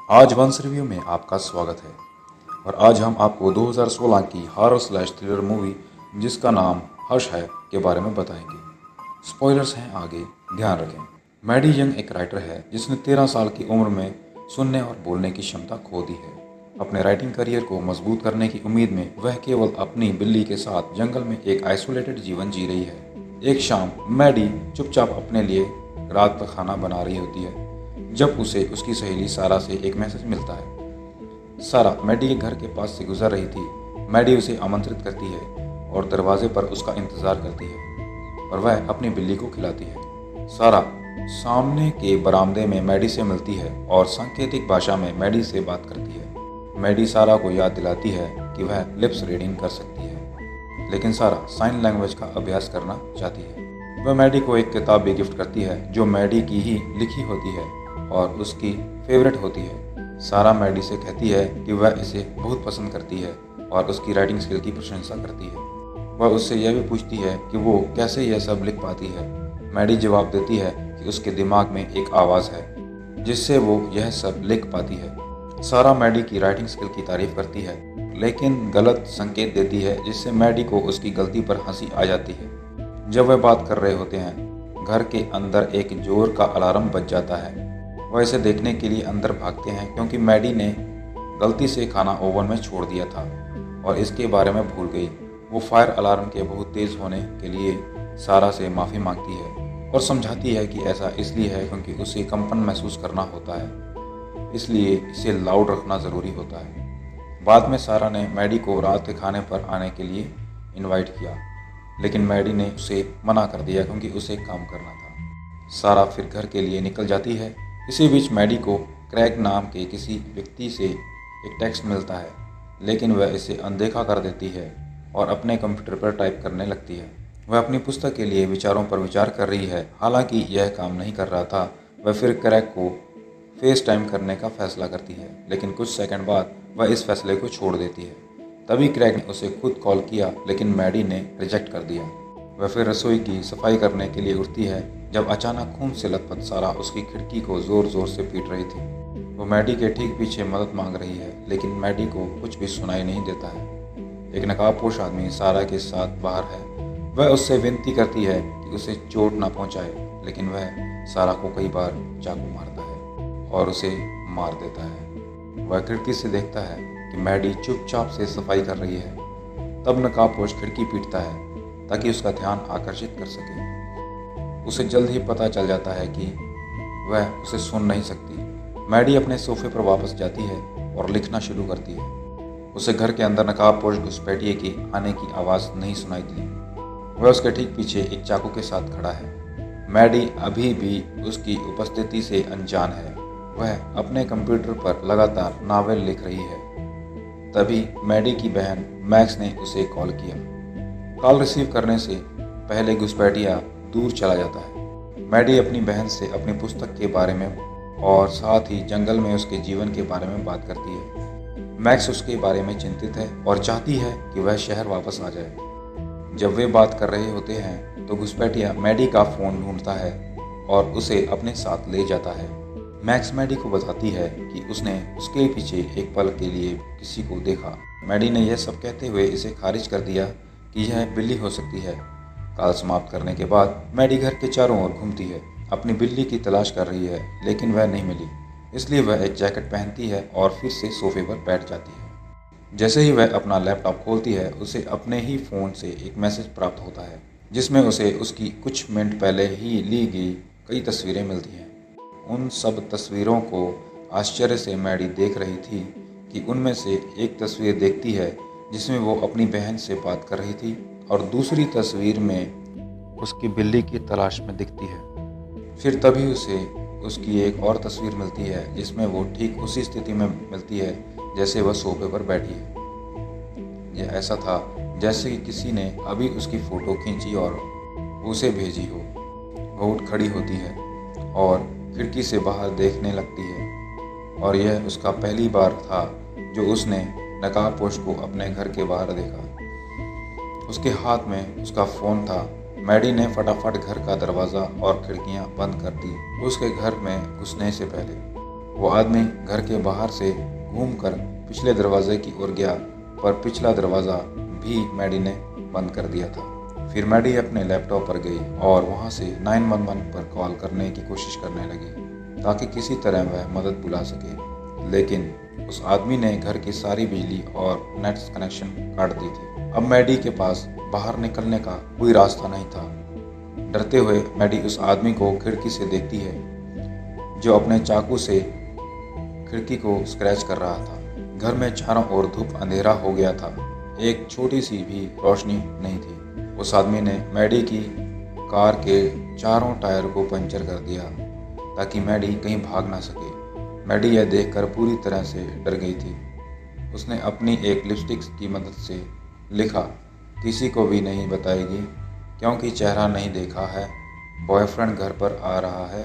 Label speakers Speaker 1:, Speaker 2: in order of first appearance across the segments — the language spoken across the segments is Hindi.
Speaker 1: आज वंश रिव्यू में आपका स्वागत है और आज हम आपको 2016 की हॉरर स्लैश थ्रिलर मूवी जिसका नाम हश है के बारे में बताएंगे। स्पॉयलर्स हैं आगे, ध्यान रखें। मैडी यंग एक राइटर है जिसने 13 साल की उम्र में सुनने और बोलने की क्षमता खो दी है। अपने राइटिंग करियर को मजबूत करने की उम्मीद में वह केवल अपनी बिल्ली के साथ जंगल में एक आइसोलेटेड जीवन जी रही है। एक शाम मैडी चुपचाप अपने लिए रात का खाना बना रही होती है जब उसे उसकी सहेली सारा से एक मैसेज मिलता है। सारा मैडी के घर के पास से गुजर रही थी। मैडी उसे आमंत्रित करती है और दरवाजे पर उसका इंतजार करती है और वह अपनी बिल्ली को खिलाती है। सारा सामने के बरामदे में मैडी से मिलती है और सांकेतिक भाषा में मैडी से बात करती है। मैडी सारा को याद दिलाती है कि वह लिप्स रीडिंग कर सकती है, लेकिन सारा साइन लैंग्वेज का अभ्यास करना चाहती है। वह मैडी को एक किताब भी गिफ्ट करती है जो मैडी की ही लिखी होती है और उसकी फेवरेट होती है। सारा मैडी से कहती है कि वह इसे बहुत पसंद करती है और उसकी राइटिंग स्किल की प्रशंसा करती है। वह उससे यह भी पूछती है कि वो कैसे यह सब लिख पाती है। मैडी जवाब देती है कि उसके दिमाग में एक आवाज़ है जिससे वो यह सब लिख पाती है। सारा मैडी की राइटिंग स्किल की तारीफ करती है लेकिन गलत संकेत देती है जिससे मैडी को उसकी गलती पर हंसी आ जाती है। जब वह बात कर रहे होते हैं, घर के अंदर एक जोर का अलार्म बज जाता है। वह इसे देखने के लिए अंदर भागते हैं क्योंकि मैडी ने गलती से खाना ओवन में छोड़ दिया था और इसके बारे में भूल गई। वो फायर अलार्म के बहुत तेज़ होने के लिए सारा से माफ़ी मांगती है और समझाती है कि ऐसा इसलिए है क्योंकि उसे कंपन महसूस करना होता है, इसलिए इसे लाउड रखना ज़रूरी होता है। बाद में सारा ने मैडी को रात के खाने पर आने के लिए इनवाइट किया, लेकिन मैडी ने उसे मना कर दिया क्योंकि उसे काम करना था। सारा फिर घर के लिए निकल जाती है। इसी बीच मैडी को क्रैग नाम के किसी व्यक्ति से एक टेक्स्ट मिलता है, लेकिन वह इसे अनदेखा कर देती है और अपने कंप्यूटर पर टाइप करने लगती है। वह अपनी पुस्तक के लिए विचारों पर विचार कर रही है। हालांकि यह काम नहीं कर रहा था। वह फिर क्रैग को फेस टाइम करने का फैसला करती है, लेकिन कुछ सेकंड बाद वह इस फैसले को छोड़ देती है। तभी क्रैग ने उसे खुद कॉल किया, लेकिन मैडी ने रिजेक्ट कर दिया। वह फिर रसोई की सफाई करने के लिए उठती है जब अचानक खून से लथपथ सारा उसकी खिड़की को जोर जोर से पीट रही थी। वो मैडी के ठीक पीछे मदद मांग रही है, लेकिन मैडी को कुछ भी सुनाई नहीं देता है। एक नकाबपोश आदमी सारा के साथ बाहर है। वह उससे विनती करती है कि उसे चोट ना पहुंचाए, लेकिन वह सारा को कई बार चाकू मारता है और उसे मार देता है। वह खिड़की से देखता है कि मैडी चुपचाप से सफाई कर रही है। तब नकाबपोश खिड़की पीटता है ताकि उसका ध्यान आकर्षित कर सके। उसे जल्द ही पता चल जाता है कि वह उसे सुन नहीं सकती। मैडी अपने सोफे पर वापस जाती है और लिखना शुरू करती है। उसे घर के अंदर नकाबपोश घुसपैठिए के आने की आवाज़ नहीं सुनाई दी। वह उसके ठीक पीछे एक चाकू के साथ खड़ा है। मैडी अभी भी उसकी उपस्थिति से अनजान है। वह अपने कंप्यूटर पर लगातार नावल लिख रही है। तभी मैडी की बहन मैक्स ने उसे कॉल किया। कॉल रिसीव करने से पहले घुसपैठिया दूर चला जाता है। मैडी अपनी बहन से अपनी पुस्तक के बारे में और साथ ही जंगल में उसके जीवन के बारे में बात करती है। मैक्स उसके बारे में चिंतित है और चाहती है कि वह शहर वापस आ जाए। जब वे बात कर रहे होते हैं तो घुसपैठिया मैडी का फ़ोन ढूंढता है और उसे अपने साथ ले जाता है। मैक्स मैडी को बताती है कि उसने उसके पीछे एक पल के लिए किसी को देखा। मैडी ने यह सब कहते हुए इसे खारिज कर दिया कि यह बिल्ली हो सकती है। कॉल समाप्त करने के बाद मैडी घर के चारों ओर घूमती है, अपनी बिल्ली की तलाश कर रही है, लेकिन वह नहीं मिली। इसलिए वह एक जैकेट पहनती है और फिर से सोफे पर बैठ जाती है। जैसे ही वह अपना लैपटॉप खोलती है, उसे अपने ही फ़ोन से एक मैसेज प्राप्त होता है जिसमें उसे उसकी कुछ मिनट पहले ही ली गई कई तस्वीरें मिलती हैं। उन सब तस्वीरों को आश्चर्य से मैडी देख रही थी कि उनमें से एक तस्वीर देखती है जिसमें वो अपनी बहन से बात कर रही थी और दूसरी तस्वीर में उसकी बिल्ली की तलाश में दिखती है। फिर तभी उसे उसकी एक और तस्वीर मिलती है जिसमें वो ठीक उसी स्थिति में मिलती है जैसे वह सोफे पर बैठी है। यह ऐसा था जैसे कि किसी ने अभी उसकी फ़ोटो खींची और उसे भेजी हो। वो उठ खड़ी होती है और खिड़की से बाहर देखने लगती है और यह उसका पहली बार था जो उसने नकाबपोश को अपने घर के बाहर देखा। उसके हाथ में उसका फ़ोन था। मैडी ने फटाफट घर का दरवाज़ा और खिड़कियां बंद कर दी उसके घर में घुसने से पहले। वो आदमी घर के बाहर से घूमकर पिछले दरवाजे की ओर गया, पर पिछला दरवाज़ा भी मैडी ने बंद कर दिया था। फिर मैडी अपने लैपटॉप पर गई और वहाँ से 911 पर कॉल करने की कोशिश करने लगी ताकि किसी तरह वह मदद बुला सके, लेकिन उस आदमी ने घर की सारी बिजली और नेट कनेक्शन काट दी थी। अब मैडी के पास बाहर निकलने का कोई रास्ता नहीं था। डरते हुए मैडी उस आदमी को खिड़की से देखती है जो अपने चाकू से खिड़की को स्क्रैच कर रहा था। घर में चारों ओर धूप अंधेरा हो गया था, एक छोटी सी भी रोशनी नहीं थी। उस आदमी ने मैडी की कार के चारों टायर को पंचर कर दिया ताकि मैडी कहीं भाग ना सके। मैडी यह देखकर पूरी तरह से डर गई थी। उसने अपनी एक लिपस्टिक की मदद से लिखा, किसी को भी नहीं बताएगी क्योंकि चेहरा नहीं देखा है, बॉयफ्रेंड घर पर आ रहा है,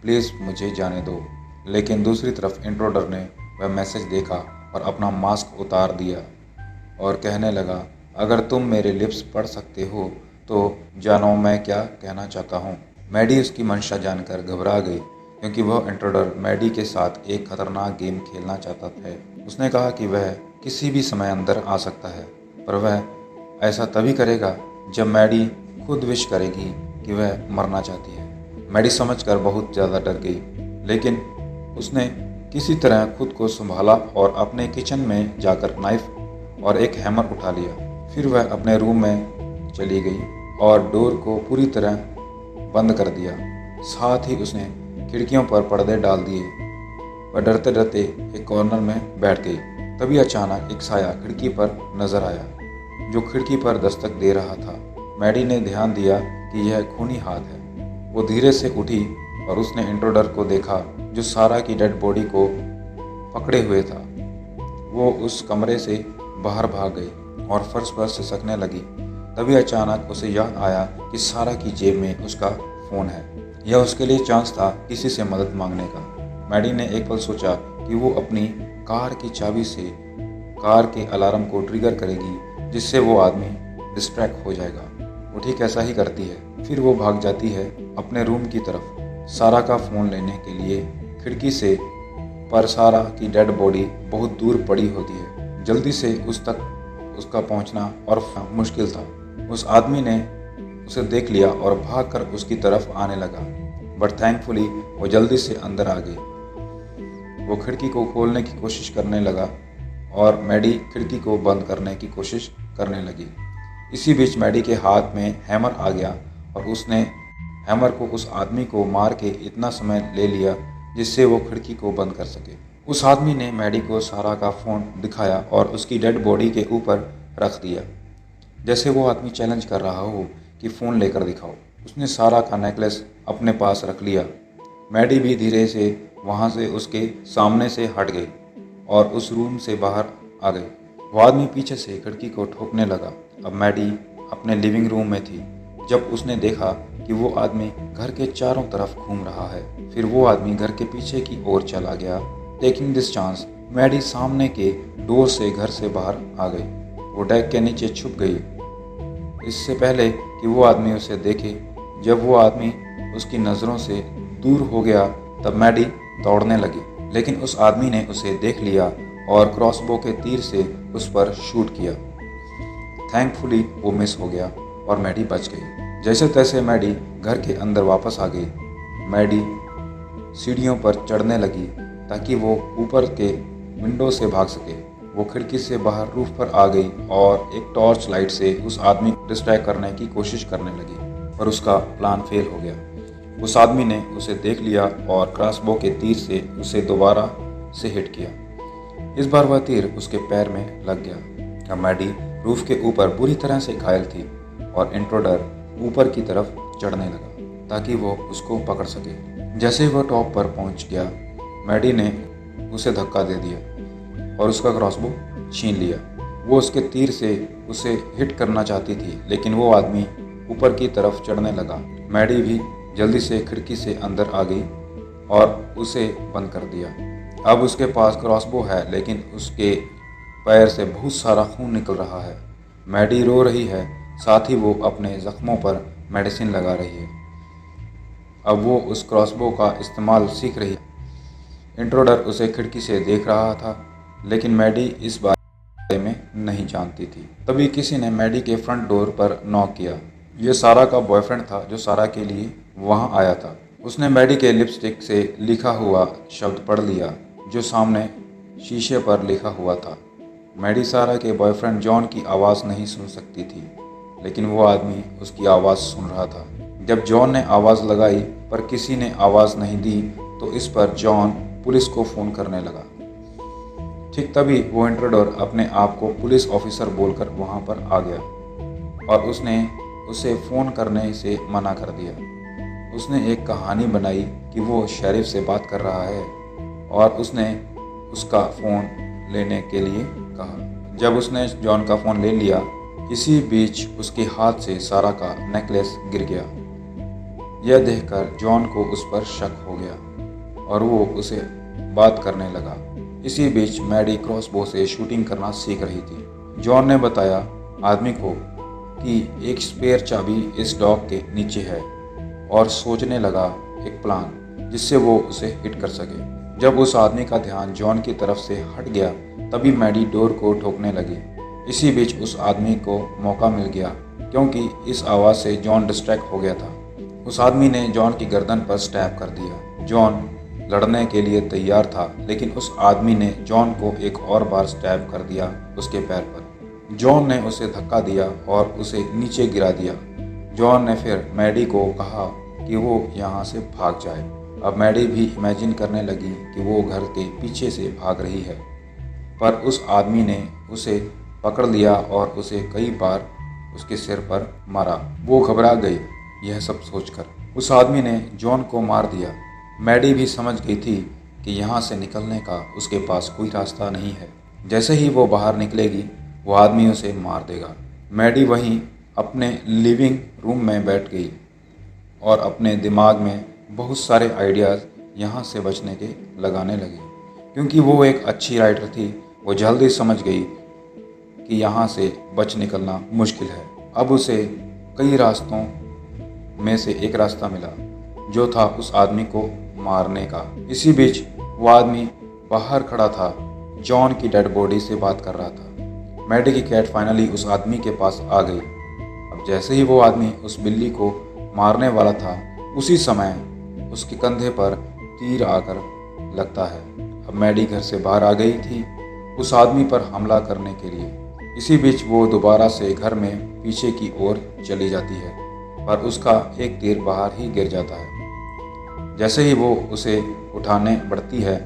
Speaker 1: प्लीज़ मुझे जाने दो। लेकिन दूसरी तरफ इंट्रूडर ने वह मैसेज देखा और अपना मास्क उतार दिया और कहने लगा, अगर तुम मेरे लिप्स पढ़ सकते हो तो जानो मैं क्या कहना चाहता हूँ। मैडी उसकी मंशा जानकर घबरा गई क्योंकि वह इंट्रूडर मैडी के साथ एक खतरनाक गेम खेलना चाहता था। उसने कहा कि वह किसी भी समय अंदर आ सकता है, पर वह ऐसा तभी करेगा जब मैडी खुद विश करेगी कि वह मरना चाहती है। मैडी समझकर बहुत ज़्यादा डर गई, लेकिन उसने किसी तरह खुद को संभाला और अपने किचन में जाकर नाइफ और एक हैमर उठा लिया। फिर वह अपने रूम में चली गई और डोर को पूरी तरह बंद कर दिया। साथ ही उसने खिड़कियों पर पर्दे डाल दिए। वह डरते डरते एक कॉर्नर में बैठ गई। तभी अचानक एक साया खिड़की पर नजर आया जो खिड़की पर दस्तक दे रहा था। मैडी ने ध्यान दिया कि यह खूनी हाथ है। वो धीरे से उठी और उसने इंट्रूडर को देखा जो सारा की डेड बॉडी को पकड़े हुए था। वो उस कमरे से बाहर भाग गई और फर्श पर सिसकने लगी। तभी अचानक उसे याद आया कि सारा की जेब में उसका फ़ोन है। यह उसके लिए चांस था किसी से मदद मांगने का। मैडी ने एक पल सोचा कि वो अपनी कार की चाबी से कार के अलार्म को ट्रिगर करेगी जिससे वो आदमी डिस्ट्रैक्ट हो जाएगा। वो ठीक ऐसा ही करती है। फिर वो भाग जाती है अपने रूम की तरफ सारा का फ़ोन लेने के लिए खिड़की से, पर सारा की डेड बॉडी बहुत दूर पड़ी होती है। जल्दी से उस तक उसका पहुंचना और मुश्किल था। उस आदमी ने उसे देख लिया और भागकर उसकी तरफ आने लगा, बट थैंकफुली वो जल्दी से अंदर आ गई। वो खिड़की को खोलने की कोशिश करने लगा और मैडी खिड़की को बंद करने की कोशिश करने लगी। इसी बीच मैडी के हाथ में हैमर आ गया और उसने हैमर को उस आदमी को मार के इतना समय ले लिया जिससे वो खिड़की को बंद कर सके। उस आदमी ने मैडी को सारा का फ़ोन दिखाया और उसकी डेड बॉडी के ऊपर रख दिया, जैसे वो आदमी चैलेंज कर रहा हो कि फ़ोन लेकर दिखाओ। उसने सारा का नेकलेस अपने पास रख लिया। मैडी भी धीरे से वहाँ से उसके सामने से हट गई और उस रूम से बाहर आ गई। वो आदमी पीछे से खिड़की को ठोकने लगा। अब मैडी अपने लिविंग रूम में थी जब उसने देखा कि वो आदमी घर के चारों तरफ घूम रहा है। फिर वो आदमी घर के पीछे की ओर चला गया। टेकिंग दिस चांस, मैडी सामने के डोर से घर से बाहर आ गई। वो डेक के नीचे छुप गई इससे पहले कि वो आदमी उसे देखे। जब वो आदमी उसकी नज़रों से दूर हो गया तब मैडी दौड़ने लगी, लेकिन उस आदमी ने उसे देख लिया और क्रॉसबो के तीर से उस पर शूट किया। थैंकफुली वो मिस हो गया और मैडी बच गई। जैसे तैसे मैडी घर के अंदर वापस आ गई। मैडी सीढ़ियों पर चढ़ने लगी ताकि वो ऊपर के विंडो से भाग सके। वो खिड़की से बाहर रूफ पर आ गई और एक टॉर्च लाइट से उस आदमी को डिस्ट्रैक्ट करने की कोशिश करने लगी, पर उसका प्लान फेल हो गया। उस आदमी ने उसे देख लिया और क्रॉसबो के तीर से उसे दोबारा से हिट किया। इस बार वह तीर उसके पैर में लग गया। अब मैडी रूफ के ऊपर बुरी तरह से घायल थी और इंट्रूडर ऊपर की तरफ चढ़ने लगा ताकि वो उसको पकड़ सके। जैसे वह टॉप पर पहुंच गया, मैडी ने उसे धक्का दे दिया और उसका क्रॉसबो छीन लिया। वो उसके तीर से उसे हिट करना चाहती थी, लेकिन वो आदमी ऊपर की तरफ चढ़ने लगा। मैडी भी जल्दी से खिड़की से अंदर आ गई और उसे बंद कर दिया। अब उसके पास क्रॉसबो है, लेकिन उसके पैर से बहुत सारा खून निकल रहा है। मैडी रो रही है, साथ ही वो अपने जख्मों पर मेडिसिन लगा रही है। अब वो उस क्रॉसबो का इस्तेमाल सीख रही है। इंट्रूडर उसे खिड़की से देख रहा था, लेकिन मैडी इस बारे में नहीं जानती थी। तभी किसी ने मैडी के फ्रंट डोर पर नॉक किया। ये सारा का बॉयफ्रेंड था जो सारा के लिए वहाँ आया था। उसने मैडी के लिपस्टिक से लिखा हुआ शब्द पढ़ लिया जो सामने शीशे पर लिखा हुआ था। मैडी सारा के बॉयफ्रेंड जॉन की आवाज़ नहीं सुन सकती थी, लेकिन वो आदमी उसकी आवाज़ सुन रहा था। जब जॉन ने आवाज़ लगाई पर किसी ने आवाज़ नहीं दी तो इस पर जॉन पुलिस को फ़ोन करने लगा। ठीक तभी वो इंट्रूडर अपने आप को पुलिस ऑफिसर बोलकर वहाँ पर आ गया और उसने उसे फ़ोन करने से मना कर दिया। उसने एक कहानी बनाई कि वो शेरिफ से बात कर रहा है और उसने उसका फ़ोन लेने के लिए कहा। जब उसने जॉन का फ़ोन ले लिया, इसी बीच उसके हाथ से सारा का नेकलेस गिर गया। यह देखकर जॉन को उस पर शक हो गया और वो उसे बात करने लगा। इसी बीच मैडी क्रॉसबो से शूटिंग करना सीख रही थी। जॉन ने बताया आदमी को कि एक स्पेयर चाबी इस डॉग के नीचे है और सोचने लगा एक प्लान जिससे वो उसे हिट कर सके। जब उस आदमी का ध्यान जॉन की तरफ से हट गया, तभी मैडी डोर को ठोकने लगी। इसी बीच उस आदमी को मौका मिल गया क्योंकि इस आवाज़ से जॉन डिस्ट्रैक्ट हो गया था। उस आदमी ने जॉन की गर्दन पर स्टैब कर दिया। जॉन लड़ने के लिए तैयार था, लेकिन उस आदमी ने जॉन को एक और बार स्टैब कर दिया उसके पैर पर। जॉन ने उसे धक्का दिया और उसे नीचे गिरा दिया। जॉन ने फिर मैडी को कहा कि वो यहाँ से भाग जाए। अब मैडी भी इमेजिन करने लगी कि वो घर के पीछे से भाग रही है, पर उस आदमी ने उसे पकड़ लिया और उसे कई बार उसके सिर पर मारा। वो घबरा गई यह सब सोचकर। उस आदमी ने जॉन को मार दिया। मैडी भी समझ गई थी कि यहाँ से निकलने का उसके पास कोई रास्ता नहीं है। जैसे ही वो बाहर निकलेगी, वो आदमी उसे मार देगा। मैडी वहीं अपने लिविंग रूम में बैठ गई और अपने दिमाग में बहुत सारे आइडियाज़ यहाँ से बचने के लगाने लगी। क्योंकि वो एक अच्छी राइटर थी, वो जल्दी समझ गई कि यहाँ से बच निकलना मुश्किल है। अब उसे कई रास्तों में से एक रास्ता मिला जो था उस आदमी को मारने का। इसी बीच वो आदमी बाहर खड़ा था, जॉन की डेड बॉडी से बात कर रहा था। मैडी की कैट फाइनली उस आदमी के पास आ गई। अब जैसे ही वो आदमी उस बिल्ली को मारने वाला था, उसी समय उसके कंधे पर तीर आकर लगता है। अब मैडी घर से बाहर आ गई थी उस आदमी पर हमला करने के लिए। इसी बीच वो दोबारा से घर में पीछे की ओर चली जाती है, पर उसका एक तीर बाहर ही गिर जाता है। जैसे ही वो उसे उठाने बढ़ती है,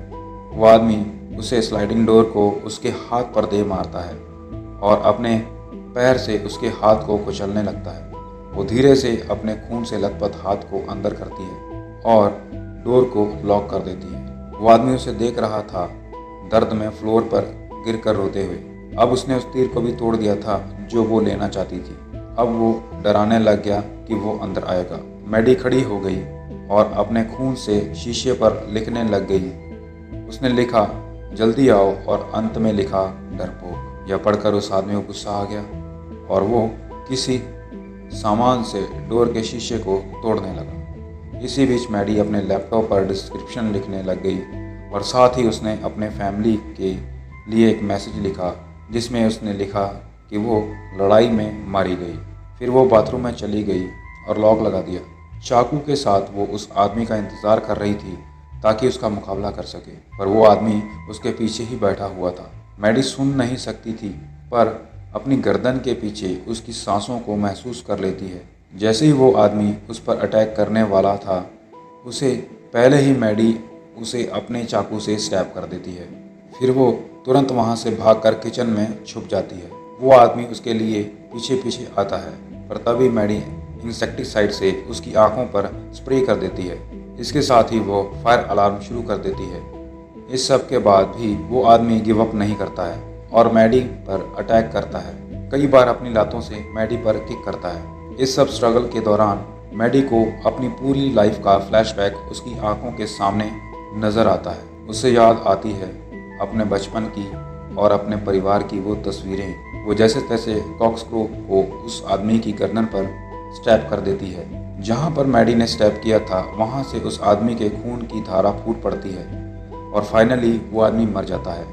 Speaker 1: वो आदमी उसे स्लाइडिंग डोर को उसके हाथ पर दे मारता है और अपने पैर से उसके हाथ को कुचलने लगता है। वो धीरे से अपने खून से लथपथ हाथ को अंदर करती है और डोर को लॉक कर देती है। वो आदमी उसे देख रहा था, दर्द में फ्लोर पर गिरकर रोते हुए। अब उसने उस तीर को भी तोड़ दिया था जो वो लेना चाहती थी। अब वो डराने लग गया कि वो अंदर आएगा। मैडी खड़ी हो गई और अपने खून से शीशे पर लिखने लग गई। उसने लिखा जल्दी आओ और अंत में लिखा डरपोक। यह पढ़कर उस आदमी को गुस्सा आ गया और वो किसी सामान से डोर के शीशे को तोड़ने लगा। इसी बीच मैडी अपने लैपटॉप पर डिस्क्रिप्शन लिखने लग गई और साथ ही उसने अपने फैमिली के लिए एक मैसेज लिखा जिसमें उसने लिखा कि वो लड़ाई में मारी गई। फिर वो बाथरूम में चली गई और लॉक लगा दिया। चाकू के साथ वो उस आदमी का इंतज़ार कर रही थी ताकि उसका मुकाबला कर सके, पर वो आदमी उसके पीछे ही बैठा हुआ था। मैडी सुन नहीं सकती थी, पर अपनी गर्दन के पीछे उसकी सांसों को महसूस कर लेती है। जैसे ही वो आदमी उस पर अटैक करने वाला था, उसे पहले ही मैडी उसे अपने चाकू से स्टैब कर देती है। फिर वो तुरंत वहाँ से भागकर किचन में छुप जाती है। वो आदमी उसके लिए पीछे पीछे आता है, पर तभी मैडी इंसेक्टिसाइड से उसकी आंखों पर स्प्रे कर देती है। इसके साथ ही वो फायर अलार्म शुरू कर देती है। इस सब के बाद भी वो आदमी गिव अप नहीं करता है और मैडी पर अटैक करता है। कई बार अपनी लातों से मैडी पर किक करता है। इस सब स्ट्रगल के दौरान मैडी को अपनी पूरी लाइफ का फ्लैशबैक उसकी आंखों के सामने नज़र आता है। उसे याद आती है अपने बचपन की और अपने परिवार की वो तस्वीरें। वो जैसे तैसे कॉक्सक्रो को उस आदमी की गर्दन पर स्टैब कर देती है। जहाँ पर मैडी ने स्टैब किया था, वहाँ से उस आदमी के खून की धारा फूट पड़ती है। और फाइनली वो आदमी मर जाता है।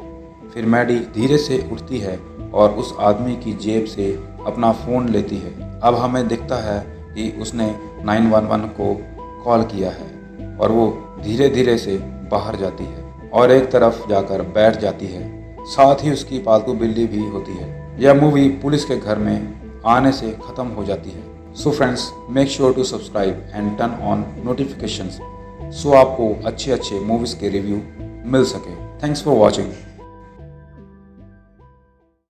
Speaker 1: फिर मैडी धीरे से उठती है और उस आदमी की जेब से अपना फ़ोन लेती है। अब हमें दिखता है कि उसने 911 को कॉल किया है और वो धीरे धीरे से बाहर जाती है और एक तरफ जाकर बैठ जाती है। साथ ही उसकी पालतू बिल्ली भी होती है। यह मूवी पुलिस के घर में आने से ख़त्म हो जाती है। So friends, make sure to subscribe and turn on notifications so आपको अच्छे अच्छे मूवीज़ के रिव्यू मिल सके। Thanks for watching.